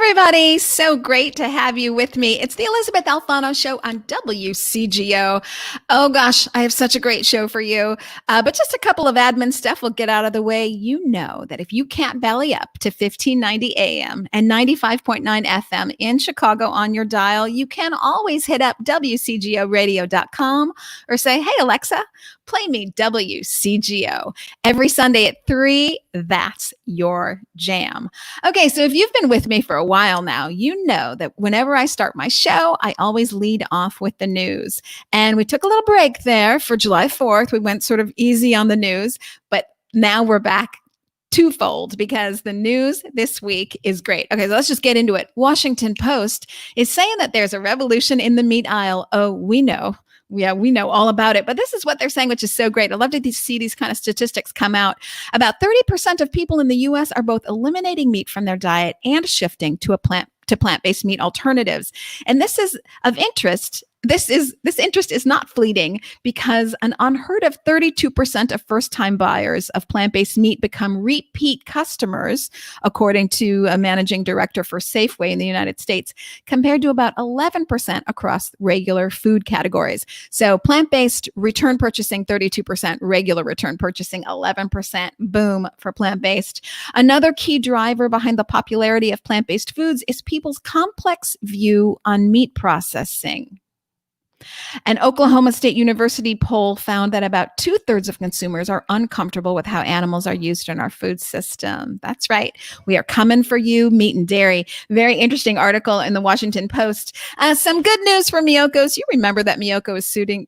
everybody. So great to have you with me. It's the Elysabeth Alfano Show on WCGO. Oh gosh, I have such a great show for you. But just a couple of admin stuff will get out of the way. You know that if you can't belly up to 1590 AM and 95.9 FM in Chicago on your dial, you can always hit up WCGOradio.com or say, hey, Alexa, play me WCGO. Every Sunday at 3, that's your jam. Okay, so if you've been with me for a while now, you know that whenever I start my show, I always lead off with the news. And we took a little break there for July 4th. We went sort of easy on the news, but now we're back twofold because the news this week is great. Okay, so let's just get into it. Washington Post is saying that there's a revolution in the meat aisle. Oh, we know. Yeah, we know all about it, but this is what they're saying, which is so great. I love to see these kind of statistics come out. About 30% of people in the U.S. are both eliminating meat from their diet and shifting to plant-based meat alternatives. And this is of interest. This interest is not fleeting because an unheard of 32% of first-time buyers of plant-based meat become repeat customers, according to a managing director for Safeway in the United States, compared to about 11% across regular food categories. So plant-based return purchasing 32%, regular return purchasing 11%. Boom for plant-based. Another key driver behind the popularity of plant-based foods is people's complex view on meat processing. An Oklahoma State University poll found that about 2/3 of consumers are uncomfortable with how animals are used in our food system. That's right. We are coming for you, meat and dairy. Very interesting article in the Washington Post. Some good news for Miyoko's. You remember that Miyoko is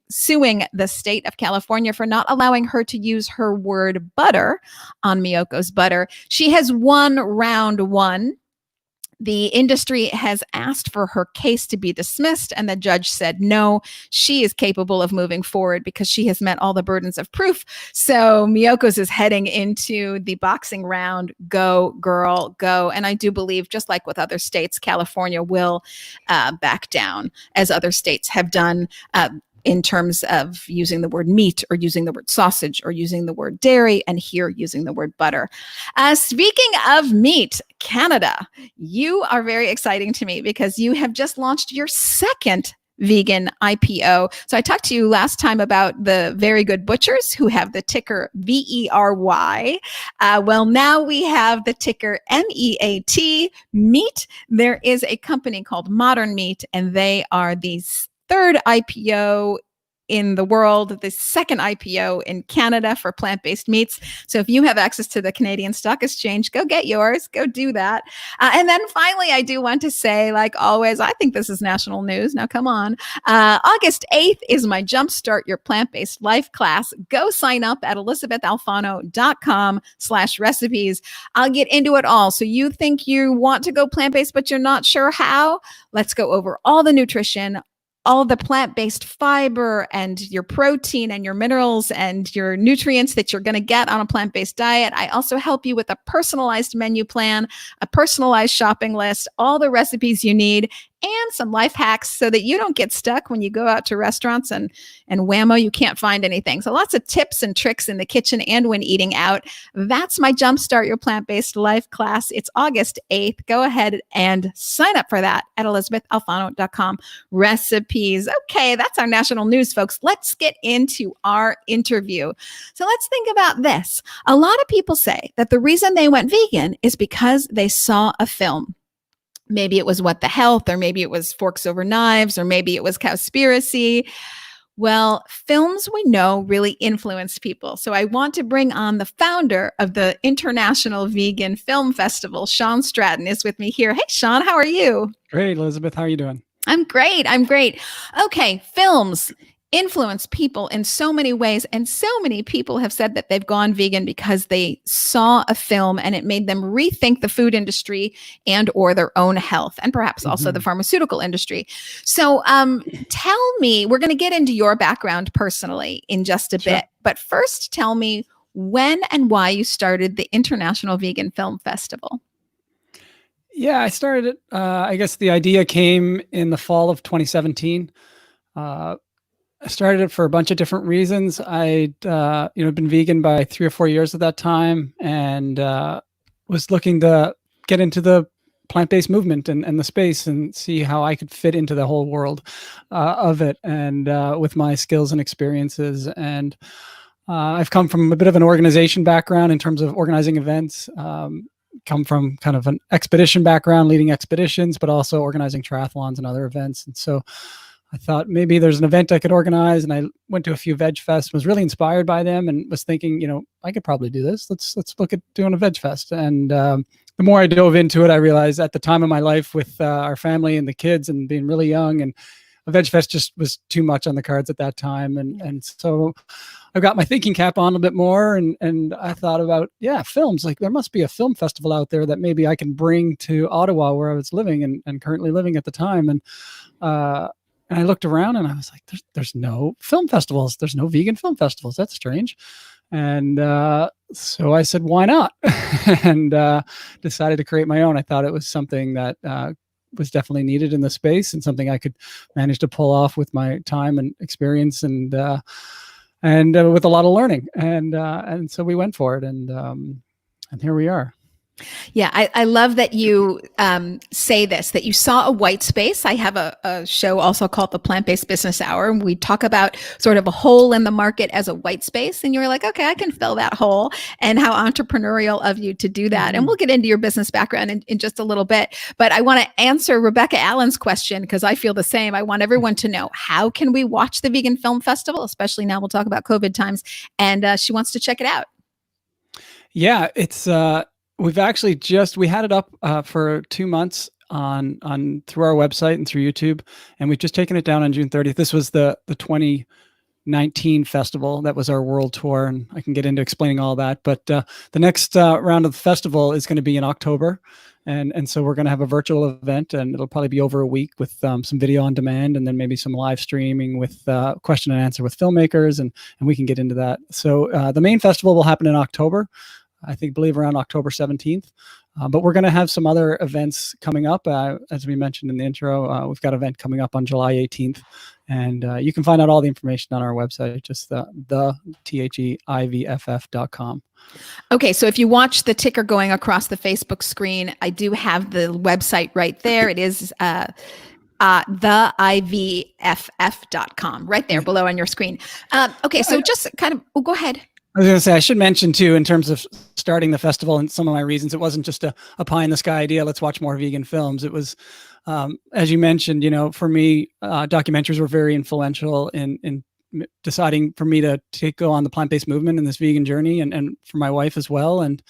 suing the state of California for not allowing her to use her word butter on Miyoko's butter. She has won round one. The industry has asked for her case to be dismissed, and the judge said no, she is capable of moving forward because she has met all the burdens of proof. So Miyoko's is heading into the boxing round. Go, girl, go. And I do believe, just like with other states, California will back down, as other states have done in terms of using the word meat or using the word sausage or using the word dairy, and here using the word butter. Speaking of meat, Canada, you are very exciting to me because you have just launched your second vegan IPO. So I talked to you last time about the Very Good Butchers, who have the ticker VERY. Well, now we have the ticker MEAT, meat. There is a company called Modern Meat, and they are the third IPO in the world, the second IPO in Canada for plant-based meats. So if you have access to the Canadian Stock Exchange, go get yours, go do that. And then finally, I do want to say, like always, I think this is national news. Now, come on. August 8th is my Jumpstart Your Plant-Based Life class. Go sign up at ElysabethAlfano.com/recipes. I'll get into it all. So you think you want to go plant-based, but you're not sure how? Let's go over all the nutrition, all the plant-based fiber and your protein and your minerals and your nutrients that you're going to get on a plant-based diet. I also help you with a personalized menu plan, a personalized shopping list, all the recipes you need, and some life hacks so that you don't get stuck when you go out to restaurants and whammo, you can't find anything. So lots of tips and tricks in the kitchen and when eating out. That's my Jumpstart Your Plant-Based Life class. It's August 8th. Go ahead and sign up for that at ElysabethAlfano.com. Recipes. Okay, that's our national news, folks. Let's get into our interview. So let's think about this. A lot of people say that the reason they went vegan is because they saw a film. Maybe it was What the Health, or maybe it was Forks Over Knives, or maybe it was Cowspiracy. Well, films we know really influence people. So I want to bring on the founder of the International Vegan Film Festival, Shawn Stratton, is with me here. Hey, Shawn, how are you? Great, Elizabeth. How are you doing? I'm great. Okay, films influence people in so many ways. And so many people have said that they've gone vegan because they saw a film and it made them rethink the food industry and or their own health, and perhaps also the pharmaceutical industry. So tell me, we're going to get into your background personally in just a bit, but first tell me when and why you started the International Vegan Film Festival. Yeah, I started it. I guess the idea came in the fall of 2017. I started it for a bunch of different reasons. I'd been vegan by 3 or 4 years at that time, and was looking to get into the plant-based movement and the space, and see how I could fit into the whole world of it, and with my skills and experiences. And I've come from a bit of an organization background in terms of organizing events, come from kind of an expedition background, leading expeditions, but also organizing triathlons and other events. And so I thought maybe there's an event I could organize, and I went to a few Veg Fest, was really inspired by them, and was thinking, I could probably do this. Let's look at doing a Veg Fest. And the more I dove into it, I realized at the time of my life with our family and the kids and being really young, and a Veg Fest just was too much on the cards at that time. And so I got my thinking cap on a bit more, and I thought about, films. Like, there must be a film festival out there that maybe I can bring to Ottawa, where I was living and currently living at the time. And I looked around and I was like, there's no film festivals. There's no vegan film festivals. That's strange. And so I said, why not? And decided to create my own. I thought it was something that was definitely needed in the space, and something I could manage to pull off with my time and experience, and with a lot of learning. And so we went for it, and here we are. Yeah, I love that you say this, that you saw a white space. I have a show also called the Plant-Based Business Hour, and we talk about sort of a hole in the market as a white space. And you were like, okay, I can fill that hole, and how entrepreneurial of you to do that. And we'll get into your business background in just a little bit. But I want to answer Rebecca Allen's question, because I feel the same. I want everyone to know, how can we watch the Vegan Film Festival, especially now we'll talk about COVID times, and she wants to check it out. Yeah, it's... We've actually we had it up for 2 months on through our website and through YouTube, and we've just taken it down on June 30th. This was the 2019 festival. That was our world tour, and I can get into explaining all that. But the next round of the festival is going to be in October, and so we're going to have a virtual event, and it'll probably be over a week with some video on demand, and then maybe some live streaming with question and answer with filmmakers, and we can get into that. So the main festival will happen in October. I believe around October 17th. But we're going to have some other events coming up. As we mentioned in the intro, we've got an event coming up on July 18th. And you can find out all the information on our website, just the THEIVFF.com. Okay, so if you watch the ticker going across the Facebook screen, I do have the website right there. It is THEIVFF.com, right there below on your screen. Okay, so just kind of, go ahead. I was going to say, I should mention too, in terms of starting the festival and some of my reasons, it wasn't just a pie in the sky idea, let's watch more vegan films. It was, as you mentioned, for me, documentaries were very influential in deciding for me to go on the plant-based movement and this vegan journey, and for my wife as well. And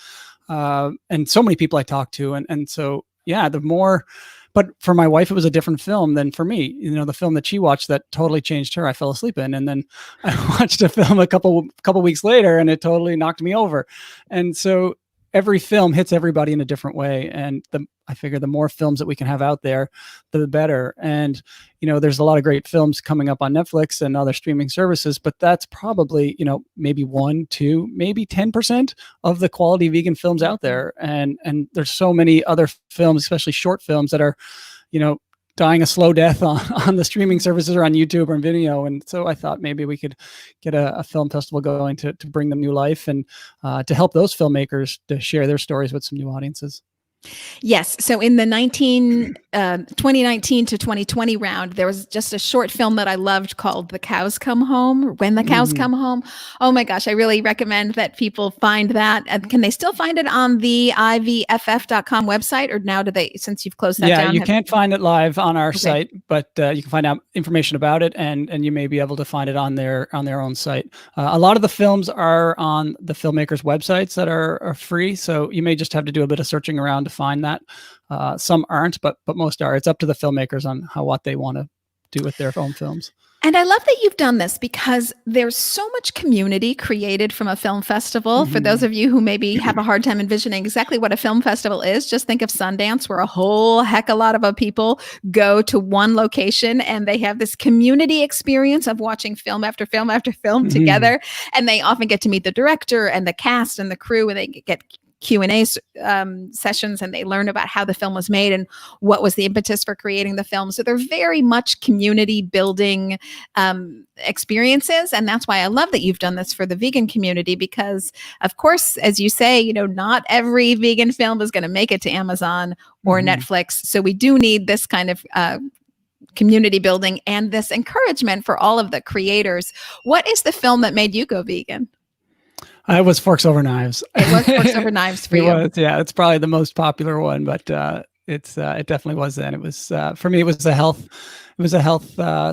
so many people I talked to. And so, the more, but for my wife, it was a different film than for me. The film that she watched that totally changed her, I fell asleep in. And then I watched a film a couple weeks later, and it totally knocked me over. And so every film hits everybody in a different way. And I figure the more films that we can have out there, the better. And, there's a lot of great films coming up on Netflix and other streaming services, but that's probably, maybe 1, 2, maybe 10% of the quality vegan films out there. And there's so many other films, especially short films, that are, dying a slow death on the streaming services or on YouTube or on video. And so I thought maybe we could get a film festival going to bring them new life, and to help those filmmakers to share their stories with some new audiences. Yes. So in the 2019 to 2020 round, there was just a short film that I loved called The Cows Come Home, or When the Cows Come Home. Oh my gosh. I really recommend that people find that. Can they still find it on the IVFF.com website, or now since you've closed that down? Yeah, you can't find it live on our site, but you can find out information about it, and you may be able to find it on their own site. A lot of the films are on the filmmakers' websites that are free. So you may just have to do a bit of searching around to find that. Some aren't, but most are. It's up to the filmmakers on what they want to do with their own films. And I love that you've done this, because there's so much community created from a film festival. For those of you who maybe have a hard time envisioning exactly what a film festival is, just think of Sundance, where a whole heck a lot of people go to one location, and they have this community experience of watching film after film after film together. And they often get to meet the director and the cast and the crew, and they get Q&A sessions, and they learn about how the film was made and what was the impetus for creating the film. So they're very much community building experiences. And that's why I love that you've done this for the vegan community, because of course, as you say, you know, not every vegan film is going to make it to Amazon or Netflix. So we do need this kind of community building and this encouragement for all of the creators. What is the film that made you go vegan? It was Forks Over Knives. It was Forks Over Knives for you. Yeah, it's probably the most popular one, but it definitely was then. It was for me. It was a health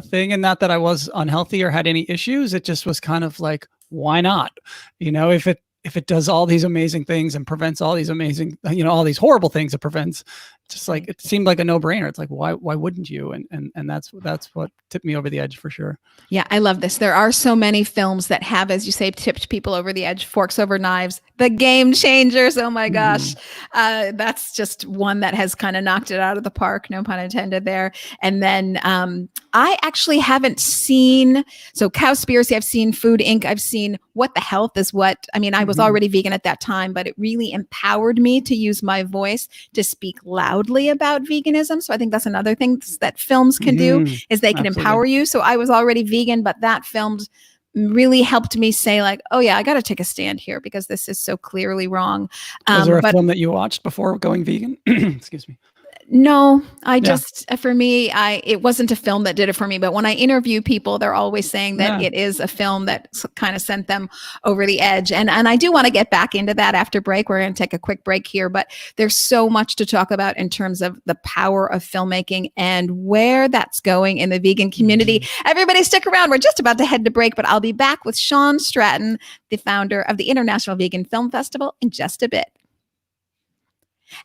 thing, and not that I was unhealthy or had any issues. It just was kind of like, why not? You know, if it does all these amazing things and prevents all these amazing, you know, all these horrible things it prevents, just like it seemed like a no-brainer. It's like, why wouldn't you? And that's what tipped me over the edge for sure. Yeah, I love this. There are so many films that have, as you say, tipped people over the edge. Forks Over Knives, The Game Changers. Oh my gosh. That's just one that has kind of knocked it out of the park. No pun intended there. And then I actually haven't seen, so Cowspiracy, I've seen Food Inc. I've seen What the Health is What, I mean, I was already vegan at that time, but it really empowered me to use my voice to speak loudly about veganism. So I think that's another thing that films can do, is they can empower you. So I was already vegan, but that film really helped me say like, oh yeah, I got to take a stand here because this is so clearly wrong. Was there a film that you watched before going vegan? Excuse me. No, I just, for me, it wasn't a film that did it for me. But when I interview people, they're always saying that it is a film that kind of sent them over the edge. And I do want to get back into that after break. We're going to take a quick break here, but there's so much to talk about in terms of the power of filmmaking and where that's going in the vegan community. Everybody stick around. We're just about to head to break, but I'll be back with Shawn Stratton, the founder of the International Vegan Film Festival, in just a bit.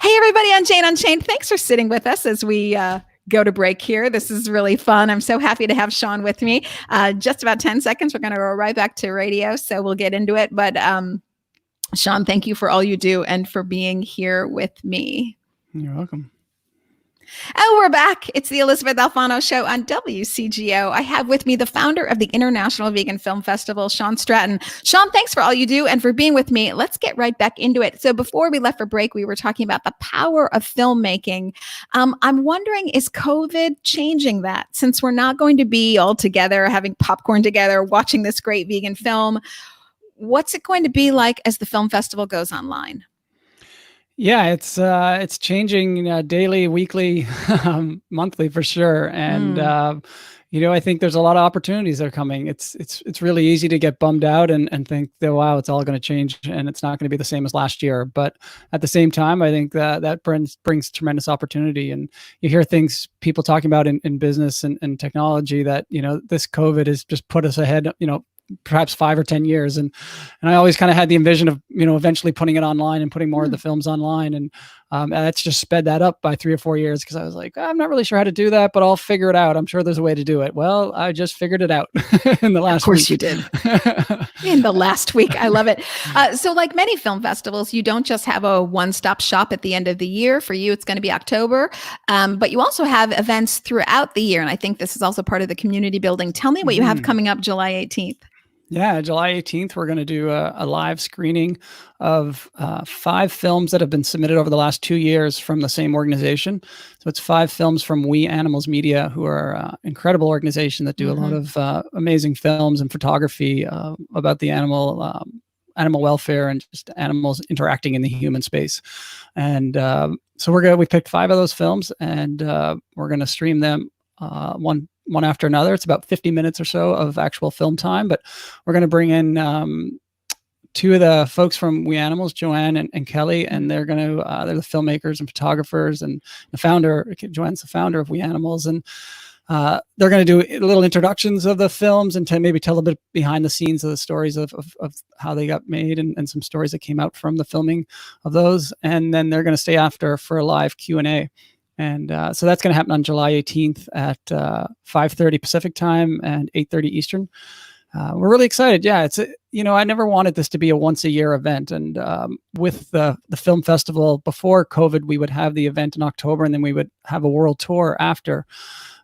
Hey, everybody, on Jane Unchained. Thanks for sitting with us as we go to break here. This is really fun. I'm so happy to have Shawn with me. Just about 10 seconds. We're going to go right back to radio, so we'll get into it. But Shawn, thank you for all you do and for being here with me. You're welcome. And we're back. It's the Elysabeth Alfano Show on WCGO. I have with me the founder of the International Vegan Film Festival, Shawn Stratton. Shawn, thanks for all you do and for being with me. Let's get right back into it. So before we left for break, we were talking about the power of filmmaking. I'm wondering, is COVID changing that? Since we're not going to be all together, having popcorn together, watching this great vegan film, what's it going to be like as the film festival goes online? Yeah, it's changing daily, weekly, monthly for sure. And you know, I think there's a lot of opportunities that are coming. It's really easy to get bummed out and think that, wow, it's all going to change and it's not going to be the same as last year. But at the same time, I think that brings tremendous opportunity. And you hear things people talking about in business and technology that, you know, this COVID has just put us ahead, you know, perhaps 5 or 10 years. And I always kind of had the envision of, you know, eventually putting it online and putting more of the films online. And that's just sped that up by 3 or 4 years, because I was like, I'm not really sure how to do that, but I'll figure it out. I'm sure there's a way to do it. Well, I just figured it out in the last week. Of course you did. In the last week. I love it. So like many film festivals, you don't just have a one-stop shop at the end of the year. For you, it's going to be October. But you also have events throughout the year. And I think this is also part of the community building. Tell me what you have coming up July 18th. Yeah, July 18th, we're going to do a live screening of 5 films that have been submitted over the last 2 years from the same organization. So it's 5 films from We Animals Media, who are an incredible organization that do a lot of amazing films and photography about the animal welfare and just animals interacting in the human space. And so we picked 5 of those films, and we're going to stream them one after another. It's about 50 minutes or so of actual film time, but we're going to bring in 2 of the folks from We Animals, Joann and Kelly, and they're the filmmakers and photographers, and Joann's the founder of We Animals, and they're going to do little introductions of the films and maybe tell a bit behind the scenes of the stories of how they got made and some stories that came out from the filming of those. And then they're going to stay after for a live Q&A. And so that's going to happen on July 18th at 5:30 Pacific time and 8:30 Eastern. We're really excited. Yeah, I never wanted this to be a once a year event. And with the film festival before COVID, we would have the event in October, and then we would have a world tour after.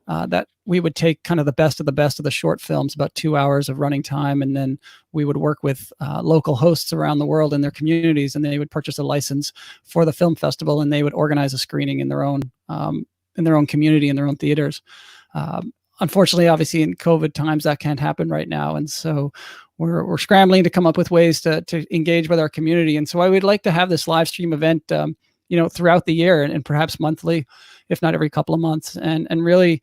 that we would take kind of the best of the short films, about 2 hours of running time, and then we would work with local hosts around the world in their communities, and they would purchase a license for the film festival, and they would organize a screening in their own community, in their own theaters. Unfortunately, obviously, in COVID times, that can't happen right now, and so we're scrambling to come up with ways to engage with our community. And so I would like to have this live stream event, throughout the year, and perhaps monthly, if not every couple of months, and really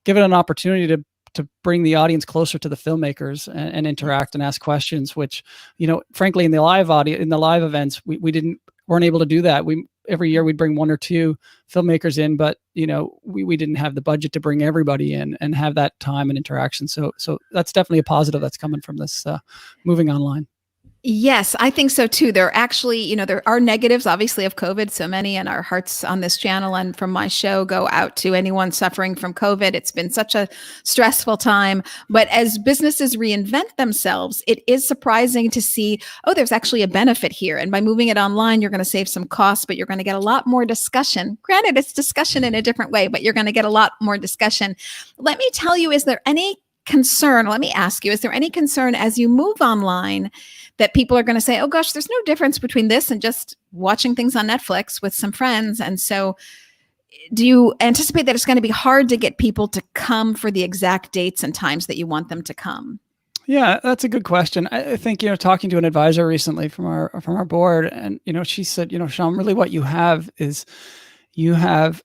give it an opportunity to bring the audience closer to the filmmakers and interact and ask questions, which, frankly, in the live events, we weren't able to do that. Every year we'd bring 1 or 2 filmmakers in, but we didn't have the budget to bring everybody in and have that time and interaction. So that's definitely a positive that's coming from this moving online. Yes, I think so too. There are actually, there are negatives, obviously, of COVID. So many, and our hearts on this channel and from my show go out to anyone suffering from COVID. It's been such a stressful time. But as businesses reinvent themselves, it is surprising to see, there's actually a benefit here. And by moving it online, you're going to save some costs, but you're going to get a lot more discussion. Granted, it's discussion in a different way, but you're going to get a lot more discussion. Let me tell you, is there any concern? Let me ask you, is there any concern as you move online that people are going to say, oh gosh, there's no difference between this and just watching things on Netflix with some friends? And so do you anticipate that it's going to be hard to get people to come for the exact dates and times that you want them to come? Yeah, that's a good question. I think, talking to an advisor recently from our board, and, she said, Shawn, really what you have is you have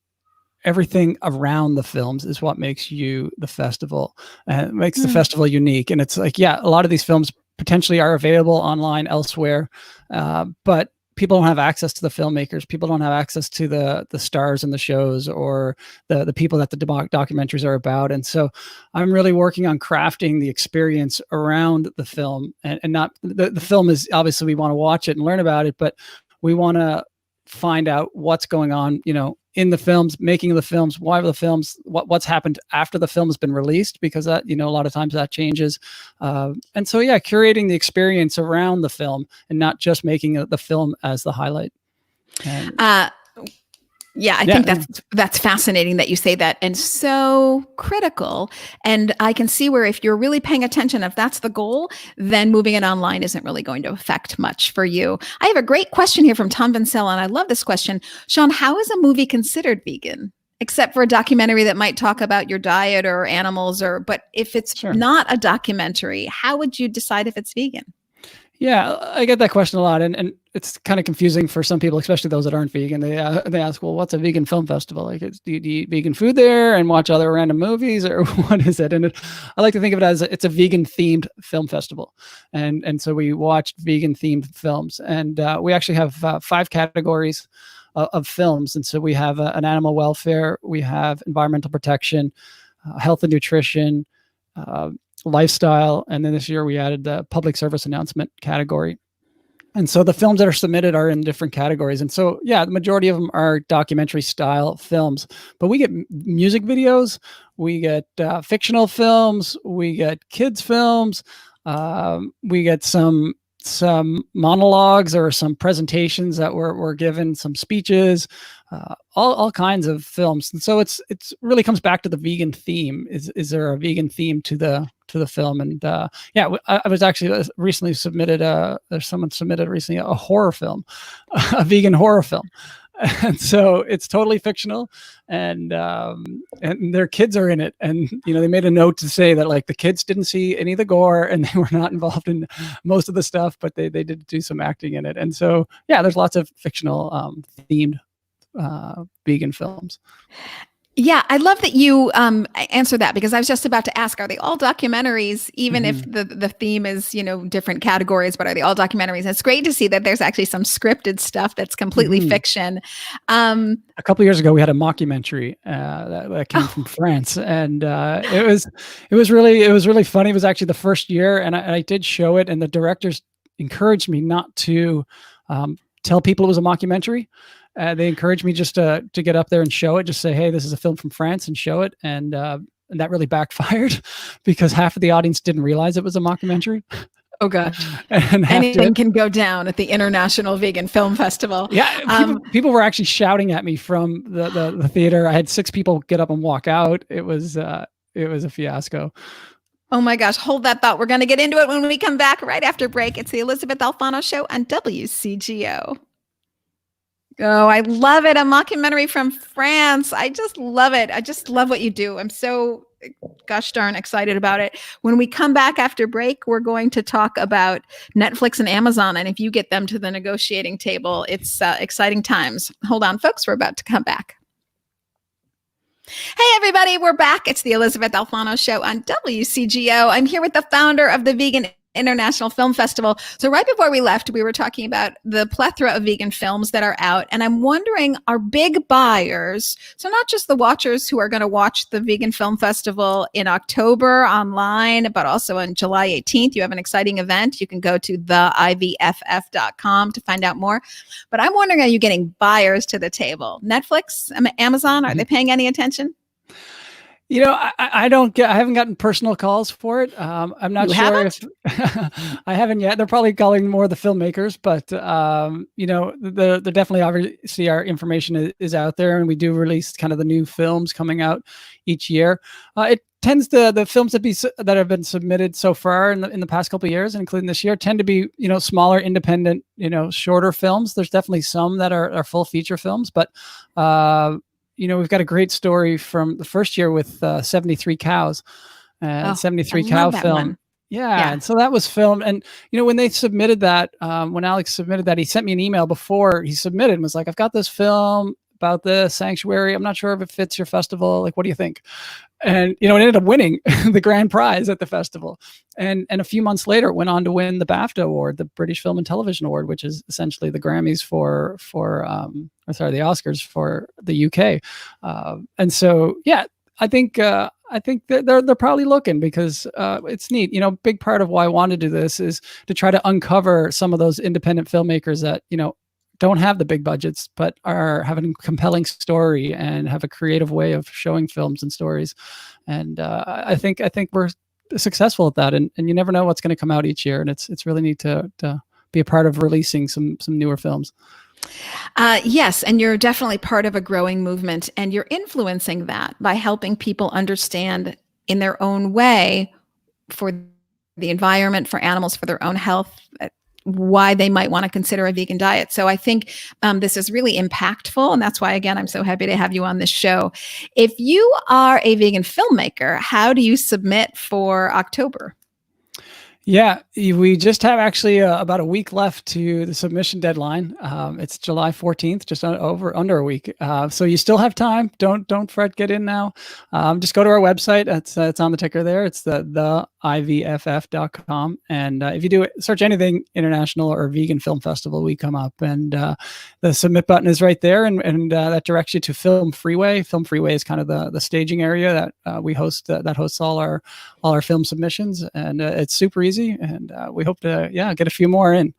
everything around the films is what makes you the festival, and it makes the festival unique. And it's like, a lot of these films potentially are available online elsewhere, but people don't have access to the filmmakers. People don't have access to the stars in the shows, or the people that the documentaries are about. And so I'm really working on crafting the experience around the film, and not the film is obviously, we want to watch it and learn about it, but we want to find out what's going on, in the films, making of the films, why the films, what's happened after the film has been released, because that, a lot of times that changes. And so, curating the experience around the film and not just making the film as the highlight. I think that's fascinating that you say that, and so critical. And I can see where if you're really paying attention, if that's the goal, then moving it online isn't really going to affect much for you. I have a great question here from Tom Vincella, and I love this question. Shawn, how is a movie considered vegan? Except for a documentary that might talk about your diet or animals, but if it's not a documentary, how would you decide if it's vegan? Yeah, I get that question a lot, and it's kind of confusing for some people, especially those that aren't vegan. They ask, well, what's a vegan film festival? Like, do you eat vegan food there and watch other random movies, or what is it? And I like to think of it as it's a vegan themed film festival, and so we watched vegan themed films, and we actually have 5 categories of films. And so we have an animal welfare, we have environmental protection, health and nutrition, lifestyle, and then this year we added the public service announcement category. And so the films that are submitted are in different categories. And so, the majority of them are documentary style films, but we get music videos, we get fictional films, we get kids films, we get some monologues or some presentations that were given, some speeches, all kinds of films. And so it's really comes back to the vegan theme. Is there a vegan theme to the film? And I was actually recently submitted someone submitted recently a horror film, a vegan horror film. And so it's totally fictional, and their kids are in it. And, they made a note to say that, like, the kids didn't see any of the gore and they were not involved in most of the stuff, but they did do some acting in it. And so, there's lots of fictional themed vegan films. Yeah, I love that you answer that, because I was just about to ask, are they all documentaries, even if the theme is, different categories, but are they all documentaries? And it's great to see that there's actually some scripted stuff that's completely fiction. A couple of years ago, we had a mockumentary that came from France, and it was really funny. It was actually the first year, and I did show it, and the directors encouraged me not to tell people it was a mockumentary. They encouraged me just to get up there and show it, just say, hey, this is a film from France, and show it. And that really backfired because half of the audience didn't realize it was a mockumentary. Oh gosh. and Anything can go down at the International Vegan Film Festival. Yeah, people were actually shouting at me from the theater. I had 6 people get up and walk out. It was a fiasco. Oh my gosh, hold that thought. We're going to get into it when we come back right after break. It's the Elysabeth Alfano Show on WCGO. Oh, I love it. A mockumentary from France. I just love it. I just love what you do. I'm so gosh darn excited about it. When we come back after break, we're going to talk about Netflix and Amazon. And if you get them to the negotiating table, it's exciting times. Hold on, folks. We're about to come back. Hey, everybody. We're back. It's the Elysabeth Alfano Show on WCGO. I'm here with the founder of the Vegan International Film Festival. So right before we left, we were talking about the plethora of vegan films that are out. And I'm wondering, are big buyers, so not just the watchers who are going to watch the Vegan Film Festival in October online, but also on July 18th, you have an exciting event. You can go to theivff.com to find out more. But I'm wondering, are you getting buyers to the table? Netflix, Amazon, are they paying any attention? You know, I haven't gotten personal calls for it. I'm not sure if I haven't yet. They're probably calling more the filmmakers, but you know, they're definitely, obviously our information is out there, and we do release kind of the new films coming out each year. It tends to, the films that have been submitted so far in the past couple of years, including this year, tend to be, you know, smaller, independent, you know, shorter films. There's definitely some that are full feature films, but you know, we've got a great story from the first year with 73 Cows and 73 Cow film. Yeah. And so that was filmed. And, you know, when they submitted that, when Alex submitted that, he sent me an email before he submitted and was like, I've got this film about the sanctuary. I'm not sure if it fits your festival. Like, what do you think? And, you know, it ended up winning the grand prize at the festival. And a few months later, it went on to win the BAFTA award, the British Film and Television Award, which is essentially the Grammys the Oscars for the UK. And so, yeah, I think that they're probably looking, because it's neat. You know, big part of why I want to do this is to try to uncover some of those independent filmmakers that, you know, don't have the big budgets, but are having a compelling story and have a creative way of showing films and stories. And I think we're successful at that. And you never know what's going to come out each year. And it's really neat to be a part of releasing some newer films. Yes, and you're definitely part of a growing movement, and you're influencing that by helping people understand in their own way, for the environment, for animals, for their own health, why they might want to consider a vegan diet. So I think this is really impactful. And that's why, again, I'm so happy to have you on this show. If you are a vegan filmmaker, how do you submit for October? Yeah, we just have actually about a week left to the submission deadline. It's July 14th, just under a week. So you still have time. Don't fret, get in now. Just go to our website. It's on the ticker there. It's the IVFF.com. And if you search anything international or vegan film festival, we come up, and the submit button is right there. And that directs you to Film Freeway. Film Freeway is kind of the staging area that we host, that hosts all our film submissions. And it's super easy. And we hope to, get a few more in.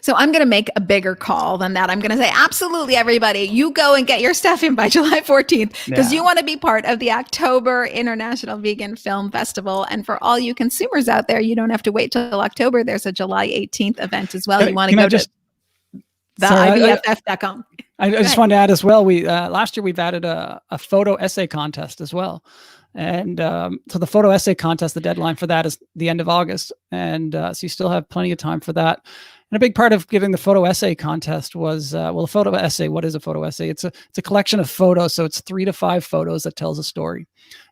So I'm going to make a bigger call than that. I'm going to say, absolutely, everybody, you go and get your stuff in by July 14th, because you want to be part of the October International Vegan Film Festival. And for all you consumers out there, you don't have to wait till October. There's a July 18th event as well. You want to go to theivff.com. I just wanted to add as well, we last year we've added a photo essay contest as well. And so the photo essay contest, the deadline for that is the end of August. And so you still have plenty of time for that. And a big part of giving the photo essay contest was, a photo essay, what is a photo essay? It's a collection of photos. So it's 3 to 5 photos that tells a story.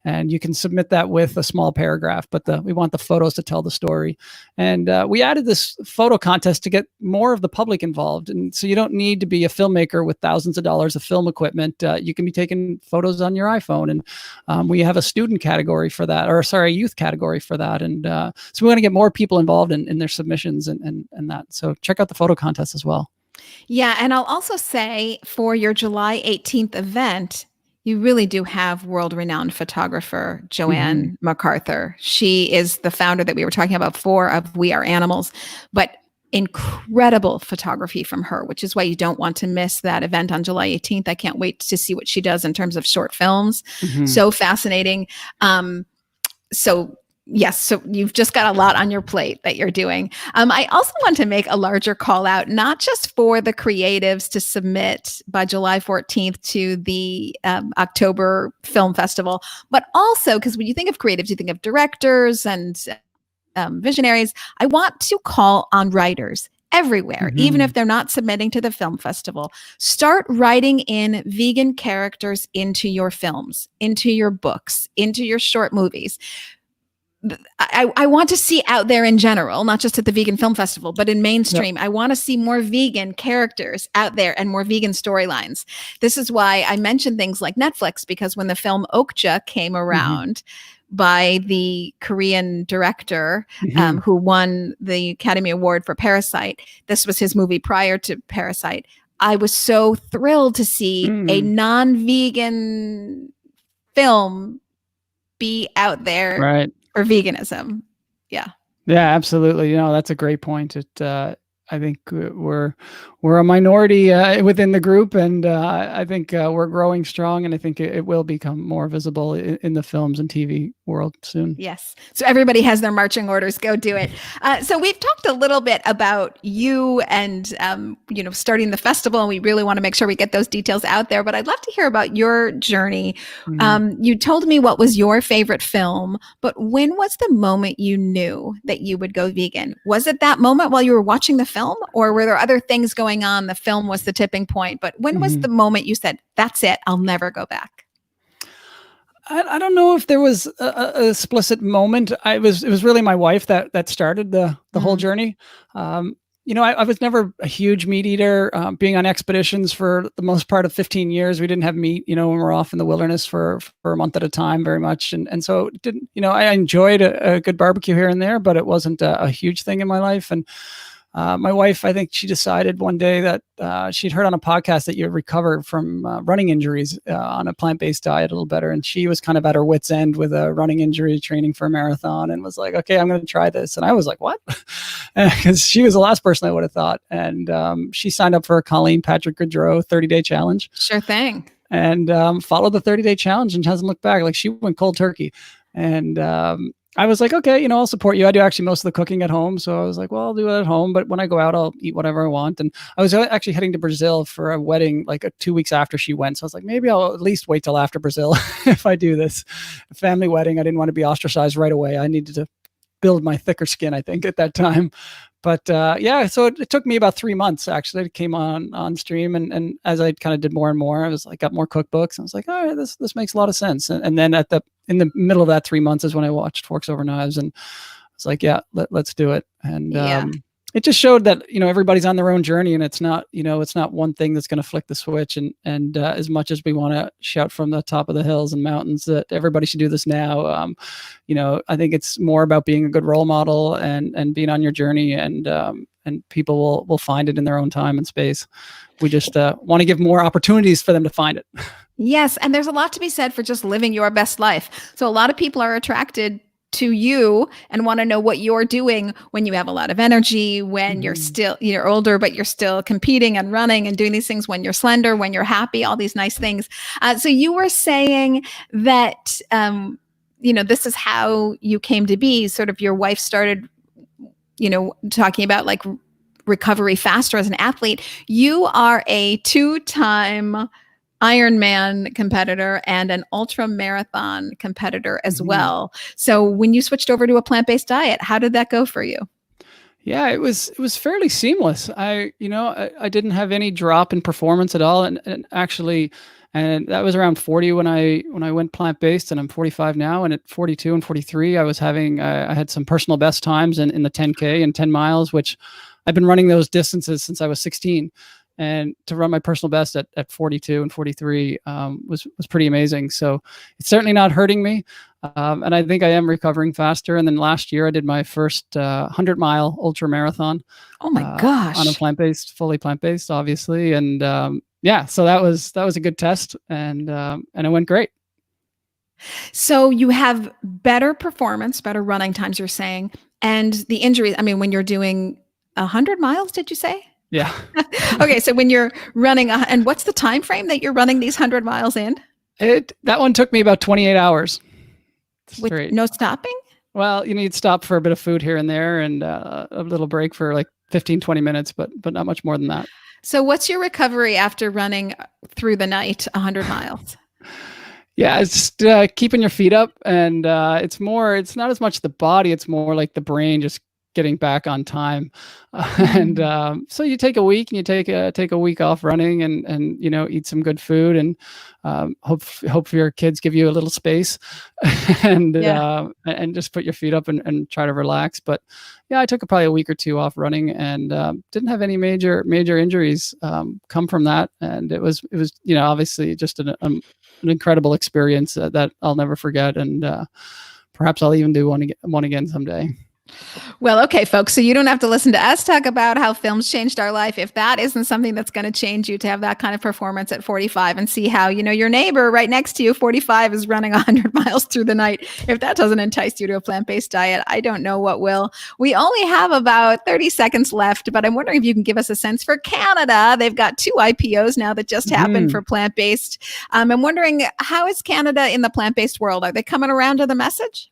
And you can submit that with a small paragraph, but we want the photos to tell the story. And we added this photo contest to get more of the public involved. And so you don't need to be a filmmaker with thousands of dollars of film equipment. You can be taking photos on your iPhone. And we have a student category for that, a youth category for that. And so we want to get more people involved in their submissions and that. So check out the photo contest as well. Yeah. And I'll also say, for your July 18th event, you really do have world-renowned photographer Joann McArthur. She is the founder that we were talking about before of We Are Animals, but incredible photography from her, which is why you don't want to miss that event on July 18th. I can't wait to see what she does in terms of short films. So fascinating. So Yes, so you've just got a lot on your plate that you're doing. I also want to make a larger call out, not just for the creatives to submit by July 14th to the October Film Festival, but also because when you think of creatives, you think of directors and visionaries. I want to call on writers everywhere, even if they're not submitting to the film festival. Start writing in vegan characters into your films, into your books, into your short movies. I want to see out there in general, not just at the Vegan Film Festival, but in mainstream. Yep. I want to see more vegan characters out there and more vegan storylines. This is why I mentioned things like Netflix, because when the film Okja came around by the Korean director who won the Academy Award for Parasite, this was his movie prior to Parasite. I was so thrilled to see a non-vegan film be out there. Right. Or veganism. Yeah, absolutely. That's a great point. I think we're a minority within the group, and I think we're growing strong, and I think it will become more visible in the films and TV world soon. Yes. So everybody has their marching orders. Go do it. So we've talked a little bit about you and starting the festival, and we really want to make sure we get those details out there. But I'd love to hear about your journey. You told me what was your favorite film, but when was the moment you knew that you would go vegan? Was it that moment while you were watching the film, or were there other things going on? The film was the tipping point, but when was the moment you said, that's it, I'll never go back? I don't know if there was a explicit moment. It was really my wife that started the whole journey. I was never a huge meat eater. Being on expeditions for the most part of 15 years, we didn't have meat, when we're off in the wilderness for a month at a time very much. And so it didn't, I enjoyed a good barbecue here and there, but it wasn't a huge thing in my life. And my wife, I think she decided one day that she'd heard on a podcast that you recover from running injuries on a plant-based diet a little better. And she was kind of at her wit's end with a running injury training for a marathon, and was like, okay, I'm going to try this. And I was like, what? Because she was the last person I would have thought. And she signed up for a Colleen Patrick Goudreau 30-day challenge. Sure thing. And followed the 30-day challenge and hasn't looked back. Like, she went cold turkey. And I was like, okay, I'll support you. I do actually most of the cooking at home. So I was like, well, I'll do it at home, but when I go out, I'll eat whatever I want. And I was actually heading to Brazil for a wedding, like 2 weeks after she went. So I was like, maybe I'll at least wait till after Brazil if I do this. A family wedding. I didn't want to be ostracized right away. I needed to build my thicker skin, I think, at that time. But so it took me about 3 months, actually. It came on stream. And as I kind of did more and more, I was like, got more cookbooks. I was like, all right, this makes a lot of sense. And then in the middle of that 3 months is when I watched Forks Over Knives, and I was like, yeah, let's do it. And it just showed that, everybody's on their own journey, and it's not one thing that's going to flick the switch. And as much as we want to shout from the top of the hills and mountains that everybody should do this now, I think it's more about being a good role model and being on your journey, and people will find it in their own time and space. We just want to give more opportunities for them to find it. Yes. And there's a lot to be said for just living your best life. So a lot of people are attracted to you and want to know what you're doing when you have a lot of energy, when you're older, but you're still competing and running and doing these things, when you're slender, when you're happy, all these nice things. So you were saying that, this is how you came to be. Sort of your wife started, talking about like recovery faster as an athlete. You are a 2-time Ironman competitor and an ultra marathon competitor as well. So when you switched over to a plant-based diet, how did that go for you? Yeah, it was fairly seamless. I didn't have any drop in performance at all. And actually, and that was around 40 when I went plant-based, and I'm 45 now. And at 42 and 43, I had some personal best times in the 10K and 10 miles, which I've been running those distances since I was 16. And to run my personal best at 42 and 43 was pretty amazing. So it's certainly not hurting me. And I think I am recovering faster. And then last year I did my first 100-mile ultra marathon. Oh my gosh. On a fully plant-based, obviously. And so that was a good test, and it went great. So you have better performance, better running times, you're saying, and the injuries. I mean, when you're doing 100 miles, did you say? Yeah. Okay. So when you're running, and what's the time frame that you're running these 100 miles in? That one took me about 28 hours. With no stopping? Well, you'd stop for a bit of food here and there, and a little break for like 15, 20 minutes, but not much more than that. So what's your recovery after running through the night 100 miles? Yeah, it's just keeping your feet up, and it's not as much the body, it's more like the brain just getting back on time. And so you take a week and you take a week off running, and eat some good food, and hope your kids give you a little space, and just put your feet up and try to relax. But yeah, I took probably a week or two off running, and didn't have any major injuries come from that. And it was obviously just an incredible experience that I'll never forget, and perhaps I'll even do one again someday. Well, okay, folks. So you don't have to listen to us talk about how films changed our life. If that isn't something that's going to change you to have that kind of performance at 45, and see how, your neighbor right next to you, 45, is running 100 miles through the night. If that doesn't entice you to a plant-based diet, I don't know what will. We only have about 30 seconds left, but I'm wondering if you can give us a sense for Canada. They've got 2 IPOs now that just happened for plant-based. I'm wondering, how is Canada in the plant-based world? Are they coming around to the message?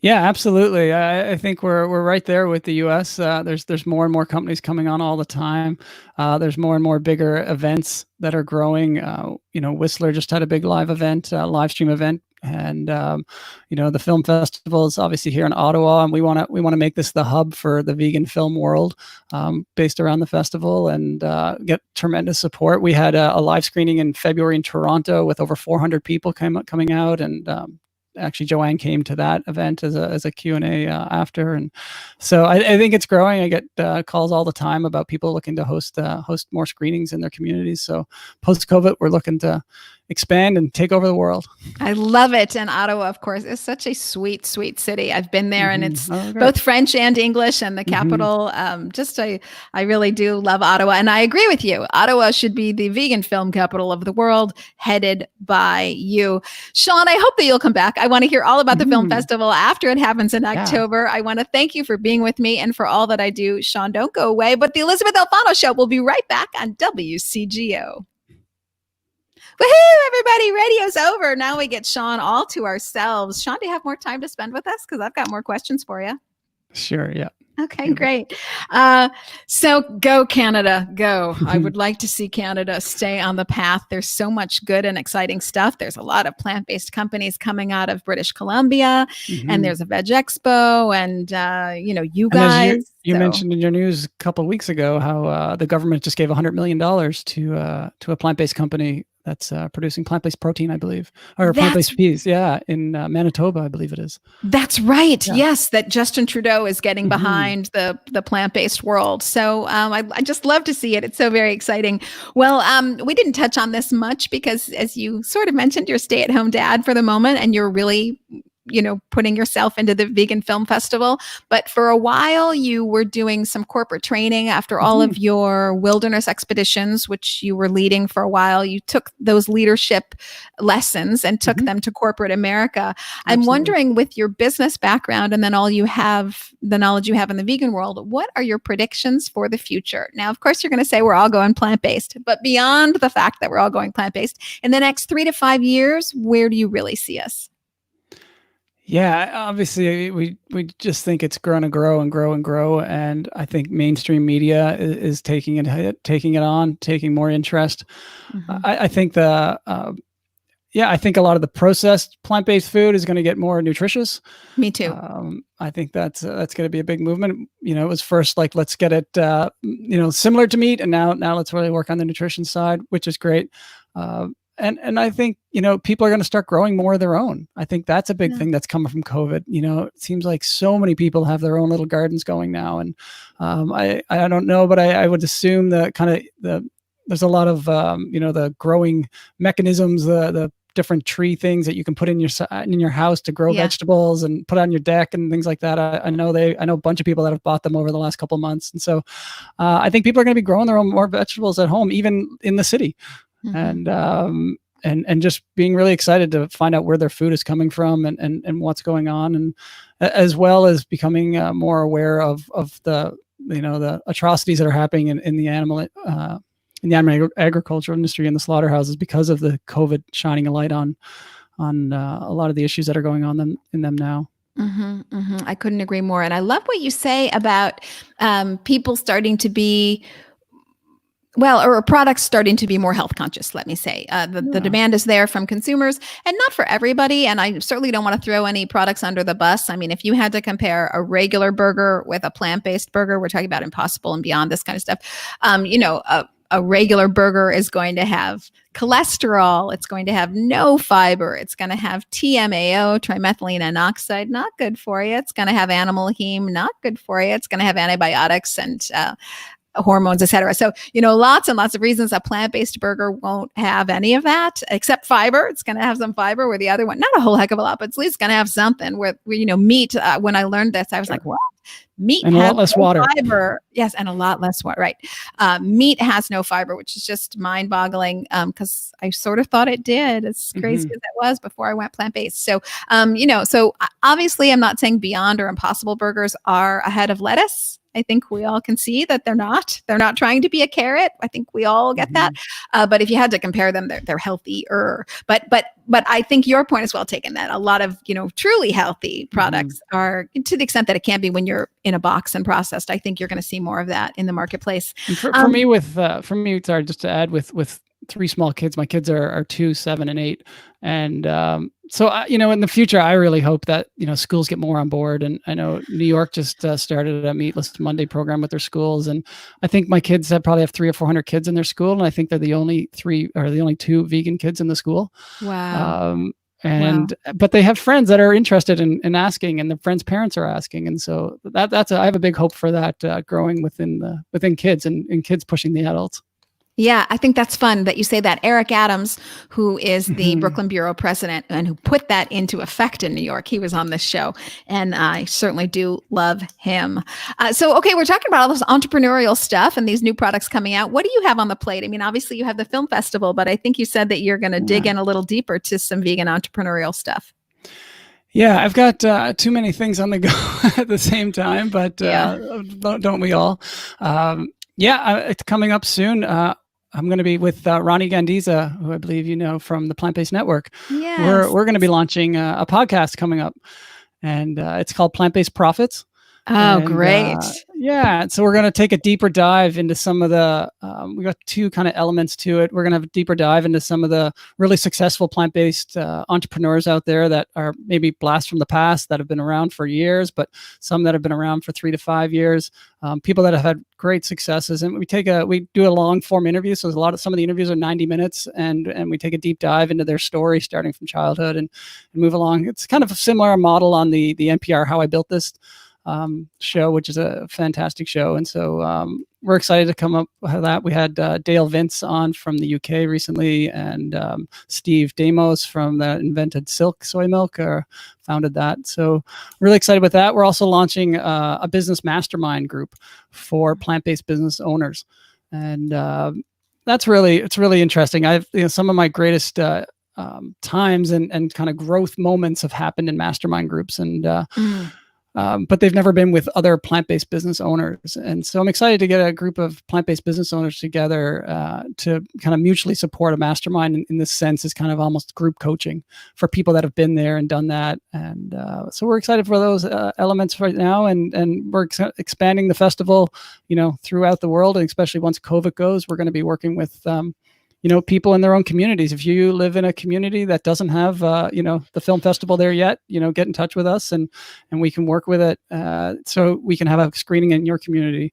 Yeah, absolutely. I think we're right there with the U.S. There's more and more companies coming on all the time. There's more and more bigger events that are growing. Whistler just had a big live stream event, and the film festival is obviously here in Ottawa, and we want to make this the hub for the vegan film world, based around the festival, and get tremendous support. We had a live screening in February in Toronto with over 400 people coming out, and actually Joann came to that event as a Q&A after. And so I think it's growing. I get calls all the time about people looking to host more screenings in their communities. So post-COVID, we're looking to expand and take over the world. I love it. And Ottawa, of course, is such a sweet, sweet city. I've been there, and it's both French and English, and the capital. I really do love Ottawa. And I agree with you. Ottawa should be the vegan film capital of the world, headed by you. Shawn, I hope that you'll come back. I want to hear all about the film festival after it happens in October. I want to thank you for being with me and for all that I do. Shawn, don't go away. But the Elysabeth Alfano Show will be right back on WCGO. Woohoo, everybody, radio's over. Now we get Shawn all to ourselves. Shawn, do you have more time to spend with us? Because I've got more questions for you. Sure, yeah. Okay, great. So go Canada, go. I would like to see Canada stay on the path. There's so much good and exciting stuff. There's a lot of plant-based companies coming out of British Columbia, and there's a Veg Expo, and you guys. You mentioned in your news a couple of weeks ago how the government just gave $100 million to a plant-based company that's producing plant-based protein, I believe, or plant-based peas. Yeah, in Manitoba, I believe it is. That's right. Yeah. Yes, that Justin Trudeau is getting behind the plant-based world. So I just love to see it. It's so very exciting. Well, we didn't touch on this much because, as you sort of mentioned, you're a stay-at-home dad for the moment, and you're really putting yourself into the vegan film festival. But for a while, you were doing some corporate training after all of your wilderness expeditions, which you were leading for a while. You took those leadership lessons and took them to corporate America. I'm wondering, with your business background and then the knowledge you have in the vegan world, what are your predictions for the future? Now, of course, you're going to say we're all going plant-based, but beyond the fact that we're all going plant-based, in the next 3 to 5 years, where do you really see us? Yeah, obviously we just think it's going to grow and grow and grow, and I think mainstream media is taking on, taking more interest. I think I think a lot of the processed plant-based food is going to get more nutritious. Me too. I think that's going to be a big movement. It was first like, let's get it similar to meat, and now let's really work on the nutrition side, which is great. And I think, people are going to start growing more of their own. I think that's a big thing that's coming from COVID. It seems like so many people have their own little gardens going now. And I don't know, but I would assume that there's a lot of, the growing mechanisms, the different tree things that you can put in your house to grow vegetables and put on your deck and things like that. I know a bunch of people that have bought them over the last couple of months. And so I think people are going to be growing their own more vegetables at home, even in the city. And just being really excited to find out where their food is coming from and what's going on, and as well as becoming more aware of the the atrocities that are happening in the animal agricultural industry and the slaughterhouses because of the COVID shining a light on a lot of the issues that are going on in them now. I couldn't agree more. And I love what you say about people starting to be or products starting to be more health conscious, let me say. The demand is there from consumers and not for everybody. And I certainly don't want to throw any products under the bus. I mean, if you had to compare a regular burger with a plant-based burger, we're talking about Impossible and Beyond, this kind of stuff. A regular burger is going to have cholesterol. It's going to have no fiber. It's going to have TMAO, trimethylene N-oxide, not good for you. It's going to have animal heme, not good for you. It's going to have antibiotics and hormones, et cetera. So, lots and lots of reasons a plant-based burger won't have any of that except fiber. It's going to have some fiber where the other one, not a whole heck of a lot, but at least going to have something where meat, when I learned this, I was like, what? Meat and has a lot less no water. Fiber. Yes, and a lot less water. Right. Meat has no fiber, which is just mind-boggling because I sort of thought it did. As crazy as it was before I went plant-based. So, so obviously I'm not saying Beyond or Impossible burgers are ahead of lettuce. I think we all can see that they're not. They're not trying to be a carrot. I think we all get that. But if you had to compare them, they're healthier. But I think your point is well taken. That a lot of truly healthy products are, to the extent that it can be when you're in a box and processed. I think you're going to see more of that in the marketplace. And for me, sorry, just to add with 3 small kids. My kids are 2, 7, and 8. And so, in the future, I really hope that, schools get more on board. And I know New York just started a Meatless Monday program with their schools. And I think my kids probably have 300 or 400 kids in their school. And I think they're the only 2 vegan kids in the school. Wow. But they have friends that are interested in asking, and the friends' parents are asking. And so I have a big hope for that growing within kids and kids pushing the adults. Yeah, I think that's fun that you say that. Eric Adams, who is the Brooklyn Bureau president and who put that into effect in New York, he was on this show, and I certainly do love him. Okay, we're talking about all this entrepreneurial stuff and these new products coming out. What do you have on the plate? I mean, obviously you have the film festival, but I think you said that you're going to dig in a little deeper to some vegan entrepreneurial stuff. Yeah, I've got too many things on the go at the same time, but don't we all? It's coming up soon. I'm going to be with Ronnie Gandiza, who I believe you know from the Plant-Based Network. Yes. We're going to be launching a podcast coming up, and it's called Plant-Based Profits. Oh, great. So we're going to take a deeper dive into some of the, we got 2 kind of elements to it. We're going to have a deeper dive into some of the really successful plant-based entrepreneurs out there that are maybe blasts from the past that have been around for years, but some that have been around for 3 to 5 years, people that have had great successes. And we do a long form interview. So some of the interviews are 90 minutes and we take a deep dive into their story starting from childhood and move along. It's kind of a similar model on the NPR How I Built This show, which is a fantastic show. And so we're excited to come up with that. We had Dale Vince on from the UK recently, and Steve Damos from the Invented Silk Soy Milk founded that. So really excited with that. We're also launching a business mastermind group for plant-based business owners. And it's really interesting. Some of my greatest times and kind of growth moments have happened in mastermind groups, and but they've never been with other plant-based business owners. And so I'm excited to get a group of plant-based business owners together to kind of mutually support a mastermind in this sense is kind of almost group coaching for people that have been there and done that. And so we're excited for those elements right now. And we're expanding the festival, throughout the world. And especially once COVID goes, we're going to be working with people in their own communities. If you live in a community that doesn't have, the film festival there yet, get in touch with us and we can work with it so we can have a screening in your community.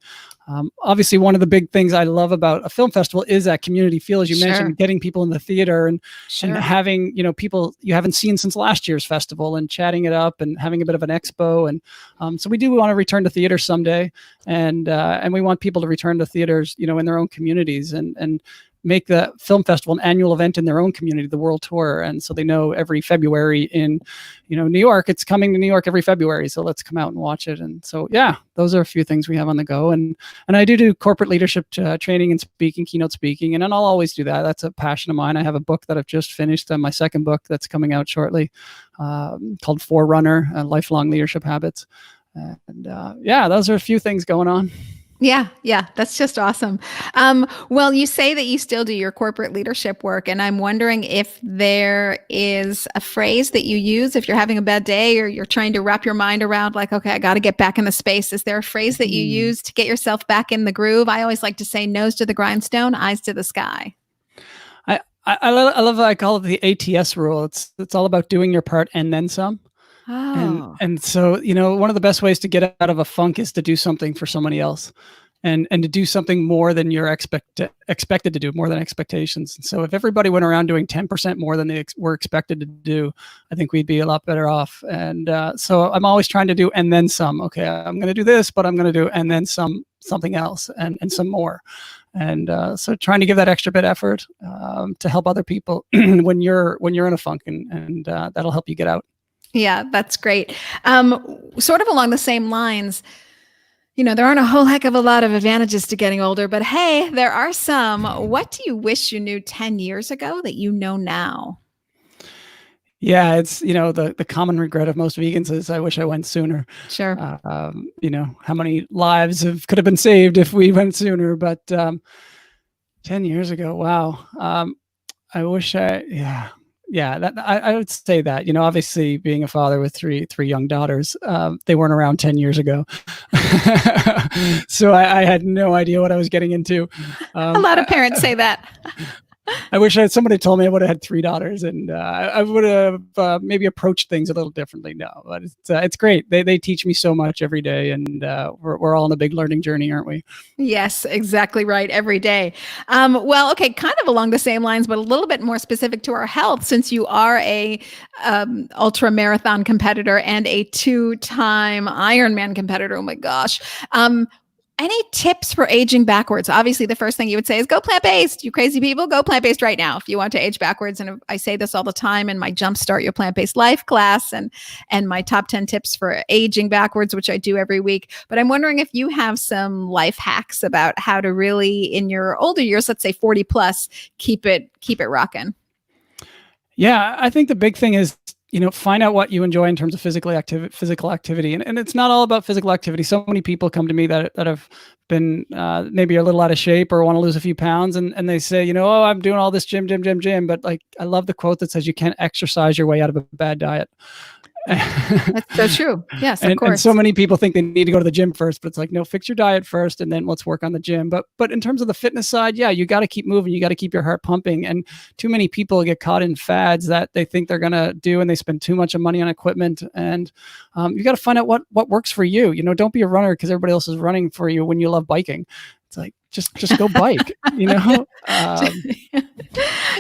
Obviously, one of the big things I love about a film festival is that community feel, as you mentioned, getting people in the theater and having, people you haven't seen since last year's festival and chatting it up and having a bit of an expo. And so we do want to return to theater someday. And we want people to return to theaters, in their own communities and make the film festival an annual event in their own community, the world tour. And so they know every February in, New York, it's coming to New York every February. So let's come out and watch it. And so, those are a few things we have on the go. And I do corporate leadership training and speaking, keynote speaking, and I'll always do that. That's a passion of mine. I have a book that I've just finished, my second book that's coming out shortly, called Forerunner, Lifelong Leadership Habits. And those are a few things going on. Yeah, yeah, that's just awesome. Well, you say that you still do your corporate leadership work, and I'm wondering if there is a phrase that you use if you're having a bad day or you're trying to wrap your mind around, like, okay, I got to get back in the space. Is there a phrase that you Mm. use to get yourself back in the groove? I always like to say nose to the grindstone, eyes to the sky. I love, I call it the ATS rule. It's all about doing your part and then some. Oh, And so, one of the best ways to get out of a funk is to do something for somebody else, and to do something more than you're expected to do, more than expectations. And so if everybody went around doing 10% more than they were expected to do, I think we'd be a lot better off. And so I'm always trying to do and then some. Okay, I'm going to do this, but I'm going to do and then something else and some more. And so trying to give that extra bit effort to help other people when you're in a funk, and that'll help you get out. yeah, that's great. Sort of along the same lines, there aren't a whole heck of a lot of advantages to getting older, but hey, there are some. What do you wish you knew 10 years ago that you know now? Yeah, it's, the common regret of most vegans is I wish I went sooner. Sure. How many lives could have been saved if we went sooner? But 10 years ago, wow. I wish I would say that, obviously being a father with three young daughters, they weren't around 10 years ago. So I had no idea what I was getting into. A lot of parents say that. I wish somebody told me I would have had 3 daughters, and I would have maybe approached things a little differently. No, but it's great. They teach me so much every day, and we're all on a big learning journey, aren't we? Yes, exactly right. Every day. Well, okay, kind of along the same lines, but a little bit more specific to our health, since you are a ultra marathon competitor and a 2-time Ironman competitor. Oh my gosh. Any tips for aging backwards? Obviously, the first thing you would say is go plant-based. You crazy people, go plant-based right now if you want to age backwards. And I say this all the time in my Jumpstart Your Plant-Based Life class and my top 10 tips for aging backwards, which I do every week. But I'm wondering if you have some life hacks about how to really, in your older years, let's say 40 plus, keep it rocking. Yeah, I think the big thing is, find out what you enjoy in terms of physical activity. And it's not all about physical activity. So many people come to me that have been maybe a little out of shape or want to lose a few pounds. And they say, oh, I'm doing all this gym. But like, I love the quote that says you can't exercise your way out of a bad diet. That's so true. Yes, of course. And so many people think they need to go to the gym first, but it's like, no, fix your diet first, and then let's work on the gym. But in terms of the fitness side, yeah, you got to keep moving. You got to keep your heart pumping. And too many people get caught in fads that they think they're going to do, and they spend too much money on equipment. And you got to find out what works for you. Don't be a runner because everybody else is running for you when you love biking. It's like, just go bike,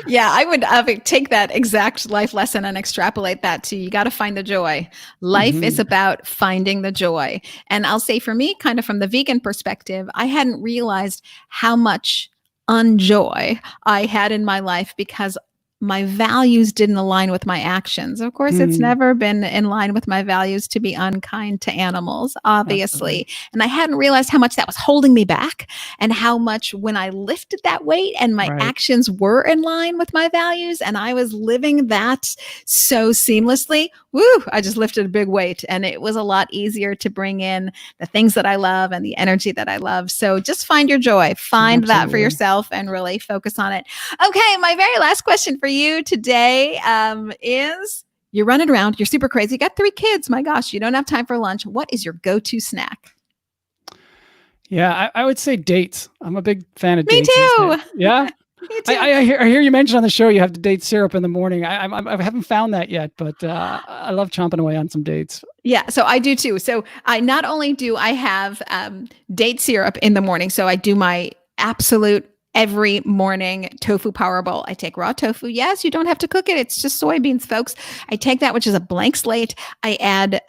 Yeah, I would take that exact life lesson and extrapolate that to you got to find the joy. Life is about finding the joy. And I'll say for me, kind of from the vegan perspective, I hadn't realized how much unjoy I had in my life because my values didn't align with my actions. Of course, it's never been in line with my values to be unkind to animals, obviously. Absolutely. And I hadn't realized how much that was holding me back and how much when I lifted that weight and my actions were in line with my values and I was living that so seamlessly, I just lifted a big weight and it was a lot easier to bring in the things that I love and the energy that I love. So just find your joy, find that for yourself and really focus on it. Okay, my very last question for you today is you're running around, you're super crazy, you got 3 kids, my gosh, you don't have time for lunch. What is your go-to snack? Yeah, I would say dates. I'm a big fan of dates. Me too. Yeah. I hear you mentioned on the show you have the date syrup in the morning. I haven't found that yet, but I love chomping away on some dates. Yeah, so I do too. So I not only do I have date syrup in the morning, so I do my absolute every morning tofu power bowl. I take raw tofu. Yes, you don't have to cook it. It's just soybeans, folks. I take that, which is a blank slate. I add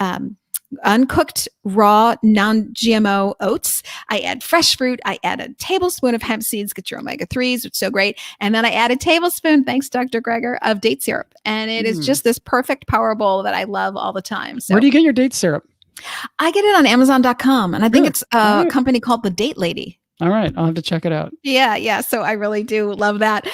uncooked raw non-GMO oats. I add fresh fruit. I add a tablespoon of hemp seeds, get your omega-3s, which is so great. And then I add a tablespoon, thanks Dr. Greger, of date syrup. And it is just this perfect power bowl that I love all the time. So where do you get your date syrup? I get it on Amazon.com. And I think it's a company called The Date Lady. All right. I'll have to check it out. Yeah, yeah. So I really do love that.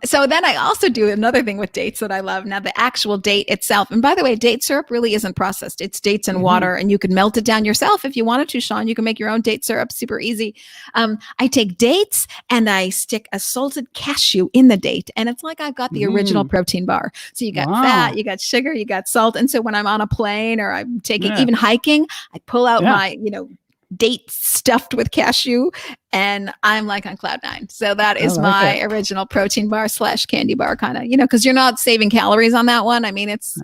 So then I also do another thing with dates that I love. Now, the actual date itself. And by the way, date syrup really isn't processed. It's dates and water, and you can melt it down yourself if you wanted to, Shawn. You can make your own date syrup, super easy. I take dates and I stick a salted cashew in the date. And it's like I've got the original protein bar. So you got fat, you got sugar, you got salt. And so when I'm on a plane or I'm taking, even hiking, I pull out my, date stuffed with cashew, and I'm like on cloud nine. So that is my original protein bar / candy bar kind of, because you're not saving calories on that one. I mean, it's,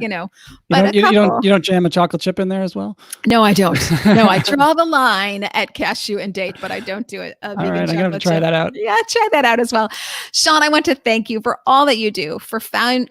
but you don't jam a chocolate chip in there as well? No, I don't. No, I draw the line at cashew and date, but I don't do it. All right, I'm going to try that out. Yeah, try that out as well. Shawn, I want to thank you for all that you do, for founding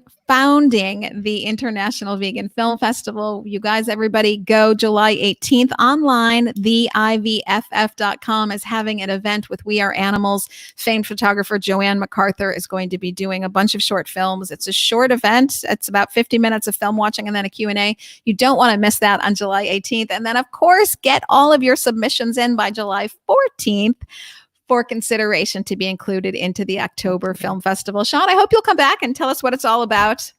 the International Vegan Film Festival. You guys, everybody, go July 18th online. TheIVFF.com is having an event with We Are Animals. Famed photographer Joann McArthur is going to be doing a bunch of short films. It's a short event. It's about 50 minutes of film watching and then a Q&A. You don't want to miss that on July 18th. And then, of course, get all of your submissions in by July 14th. For consideration to be included into the October Film Festival. Shawn, I hope you'll come back and tell us what it's all about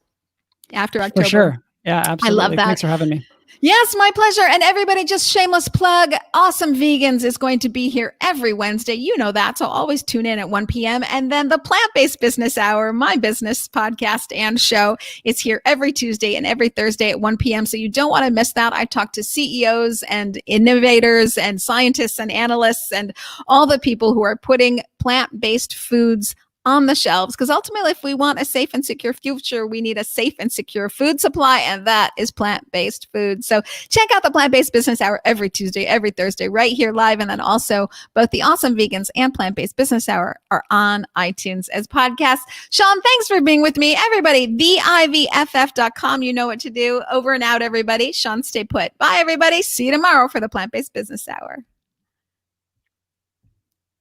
after October. For sure. Yeah, absolutely. I love that. Thanks for having me. Yes, my pleasure. And everybody, just shameless plug, Awesome Vegans is going to be here every Wednesday. You know that. So always tune in at 1 p.m. And then the Plant-Based Business Hour, my business podcast and show, is here every Tuesday and every Thursday at 1 p.m. So you don't want to miss that. I talk to CEOs and innovators and scientists and analysts and all the people who are putting plant-based foods on the shelves, because ultimately, if we want a safe and secure future, we need a safe and secure food supply, and that is plant-based food. So check out the Plant-Based Business Hour every Tuesday, every Thursday, right here live, and then also both the Awesome Vegans and Plant-Based Business Hour are on iTunes as podcasts. Shawn, thanks for being with me. Everybody, TheIVFF.com, you know what to do. Over and out, everybody. Shawn, stay put. Bye, everybody. See you tomorrow for the Plant-Based Business Hour.